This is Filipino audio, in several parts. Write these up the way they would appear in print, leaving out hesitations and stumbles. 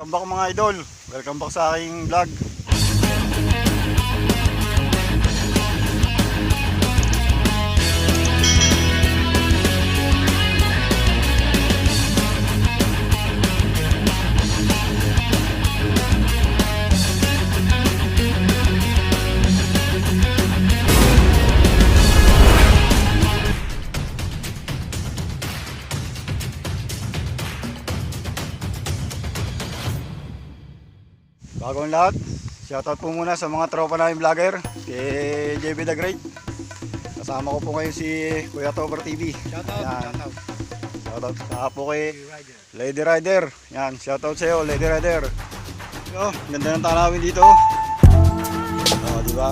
Welcome back mga idol. Welcome back sa aking vlog. Bago ang lahat, shoutout po muna sa mga tropa namin vlogger, kay JB The Great. Kasama ko po ngayon si Kuya Tober TV. Shoutout. Shoutout saka po kay Lady Rider. Yan, shoutout sa iyo, Lady Rider. Yo, ganda ng tanawin dito. Oh, di ba?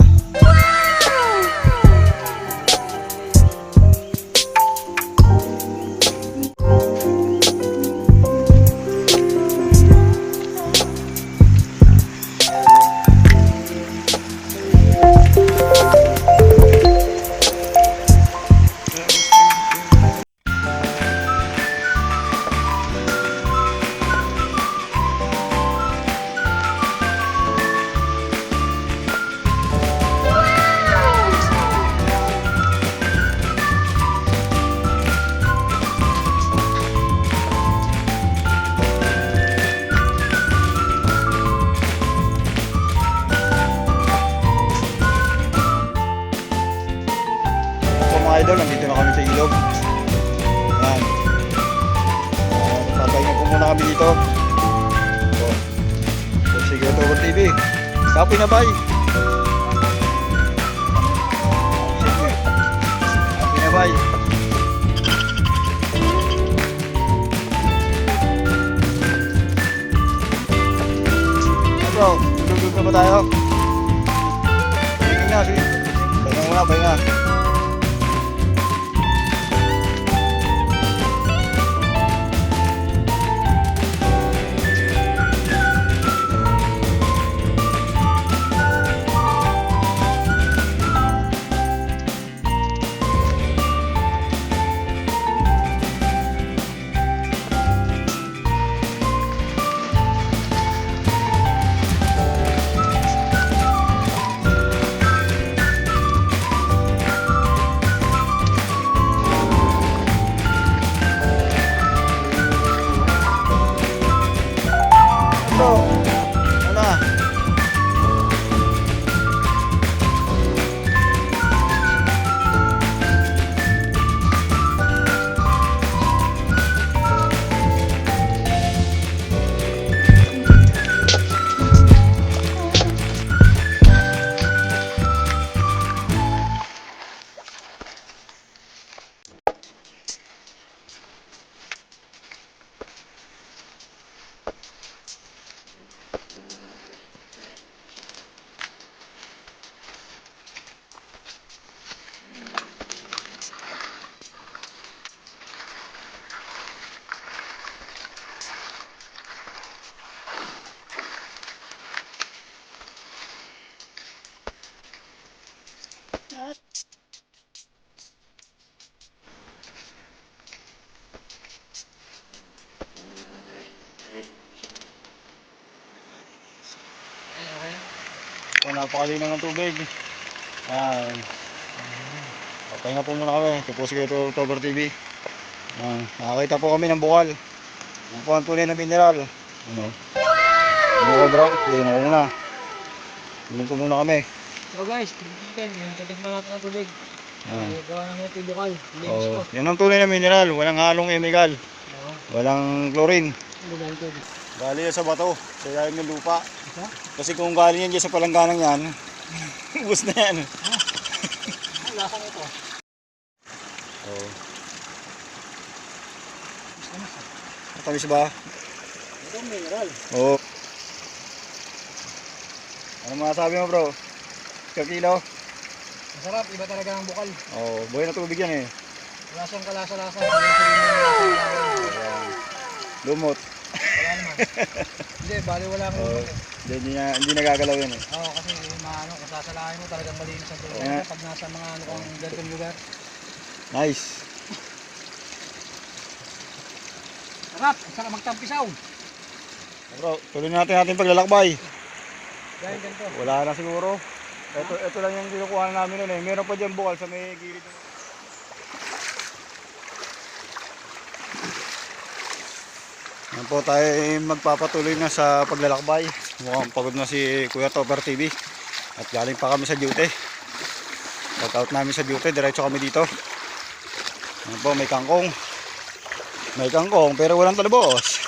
Mga idol, nandito na kami sa ilog. Yan. Papahinga po muna kami dito. So, sige, Tober TV. Kapoy na bay. Sige. Kapoy na bay. Bro, tulog na ba tayo? Pahinga na, sige. Pahinga muna, pahinga. So, napakalinaw ng tubig. Ayan. Papahinga po muna kami. Ito po si Tober TV. Ayan. Nakakita po kami ng bukal. Ang tunay na mineral. Ano? Ano ko bro? Tignan ko muna. Tignan ko muna kami. So guys, titignan natin ang tubig. Gawa namin ito yung bukal. Oh, yan ang tunay na mineral. Walang halong chemical. Walang chlorine. Galing yan sa bato. Sa ilalim ng lupa. Kasi kung galing yan dyan sa palangganang yan, ubus na yan. Lasa nito. Oh. Matamis ba? Ito ang mineral. Oo. Ano masasabi mo bro? Kakilo? Masarap, iba talaga ang bukal. Oo, buhay na tubig yan eh. Wala siyang kalasa-lasa. Lumot. Wala naman. Hindi, bali wala akong lumot eh. Hindi nagagalaw yan eh. Oo, kasi maano, kung sasalahin mo talagang malinis ang tubig. Yeah. Pag nasa mga ano kung ganitong lugar. Nice. Sarap, sarap magtampisaw. Bro, tuloy natin paglalakbay. Gaya ganito. Wala na siguro. Ito lang yung kinukuha namin nun eh. Meron pa dyan bukal sa may gilid. Yan po tayo magpapatuloy na sa paglalakbay. Mukhang pagod na si Kuya Topper TV. At galing pa kami sa duty. Pag out namin sa duty, diretso kami dito. Yan po, may kangkong. May kangkong pero walang talabos.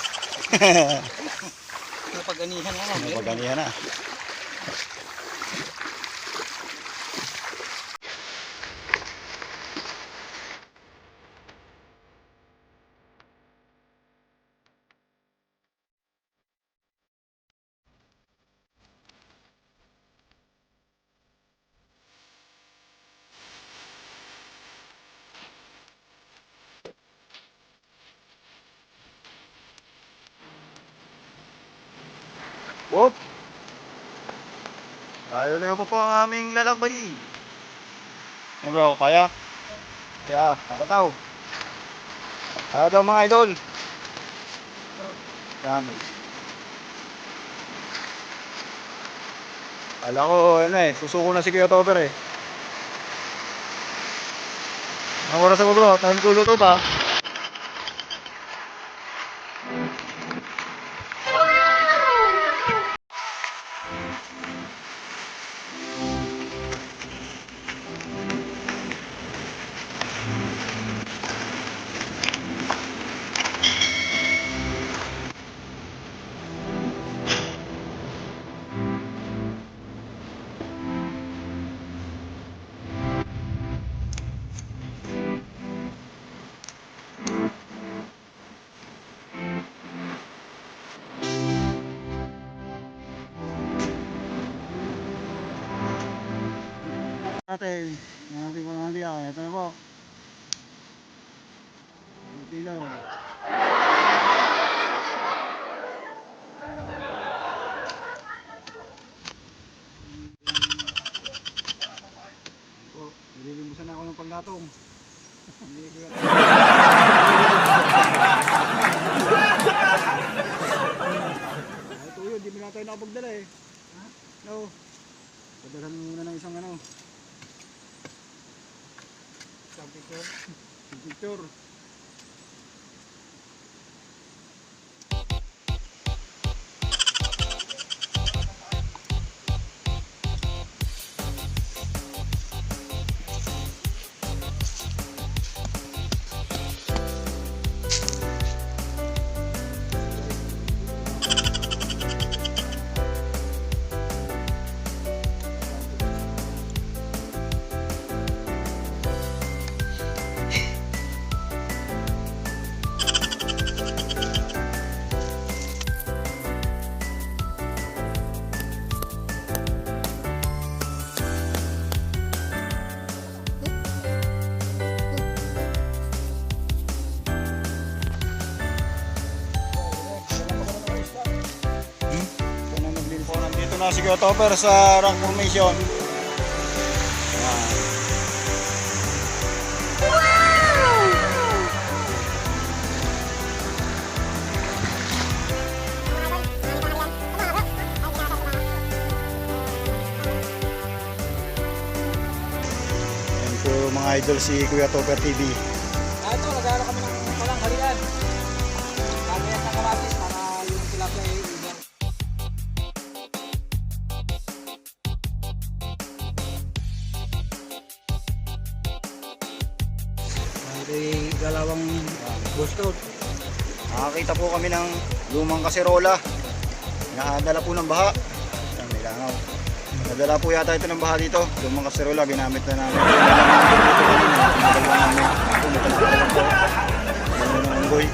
Napaganihan na. Napaganihan na. Whoop! Tayo na po ang aming lalakbay. Ano bro, kaya? Kaya, nakataw. Kaya daw mga idol. Yan. Kala ko, ano eh, susuko na si Kuya Topper eh. Ang oras ako bro, tayo magluto pa. Natin, natin po naman diyan. Ito na po. Tilaw. Nililimusan ako ng panggatong. Ito yun, di mo na tayo nakapagdala eh. No. Padalhan mo muna ng isang ano. Isang picture. Isang picture. Nandito na si Kuya Topper sa rank formation. Yan po mga idol si Kuya Topper TV. Ito, nagano kami ng palang halian. Kamihan ng kamatis para yung tilapia ay ibang. Ito'y galawang gusto. Nakakita po kami ng lumang kaserola. Nakadala po ng baha. Yan, may langaw. Nadala po yata ito ng baha dito. Lumang kaserola, ginamit na namin. Ng unggoy.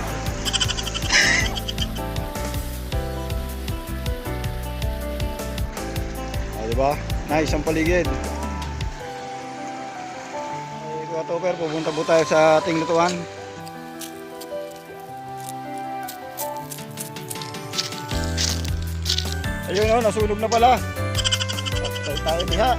Diba? Nice ang paligid. Ay, Kuya Topper, pupunta po tayo sa ating lutuan. Ayun o, nasunog na pala. Tayo diha.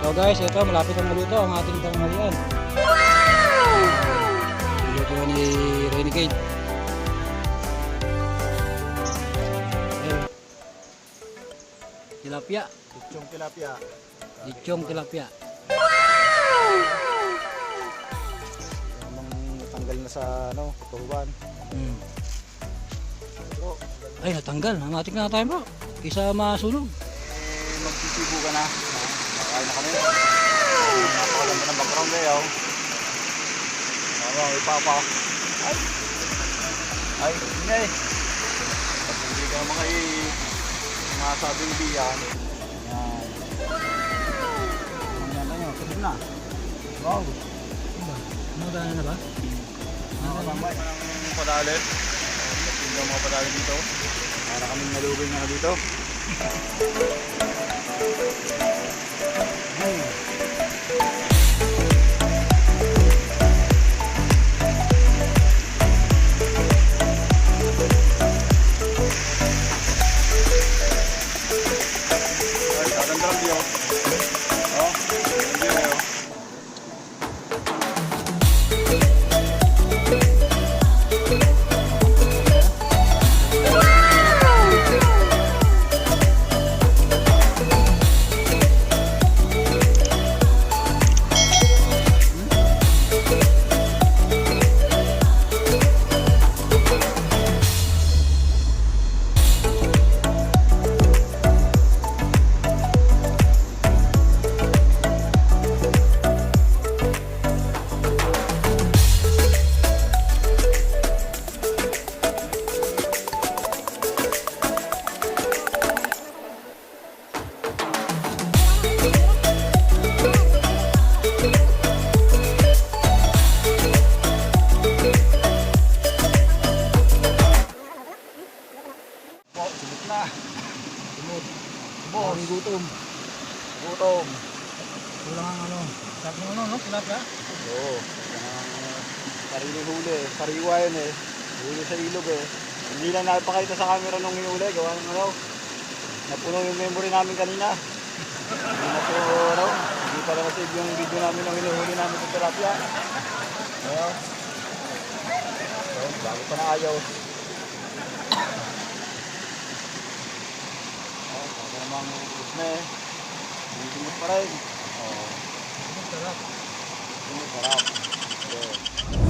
So guys, ito malapit ang maluto ang ating tanghalian. Luto ni Renegade. Ayun. Tilapia. Lechong tilapia. Lechong tilapia. Namang tanggal na sa ano, tuhuan. Hmm. Bro, Ay, natanggal. Namatik na tayo bro. Isa masunog. magsisibo ka na. Nakain na kami. Napakaganda ng background kayo. Ano, ipapa. Ay! Ay, hindi. Pag hindi ka mga masabing biyan. Yan. Ang ganda nyo, sunod na. Wow. Magana na ba? Nakakatambay ng padali. Tingnan mga padali dito. Para kaming nalugay na dito. Ay, dadandang diyo. Oh, dadandang diyo kayo. Po, sumit na. Sumot. Boss. Ang gutom. Gutom. Kulang ang ano. Sabi mo no, tilapia? Oo. Sarili huli. Sariwa yun eh. Huli sa ilog eh. Hindi lang napakita sa camera nung hinuli. Gawa ng ano. Napuno yung memory namin kanina. Hindi na po ano. Hindi pala na-save yung video namin nung hinuhuli namin sa tilapia. Ayun. So, bago pa na ayaw. Baka namang usme. Hindi pa rin. Oo. Sarap. Sarap. Okay.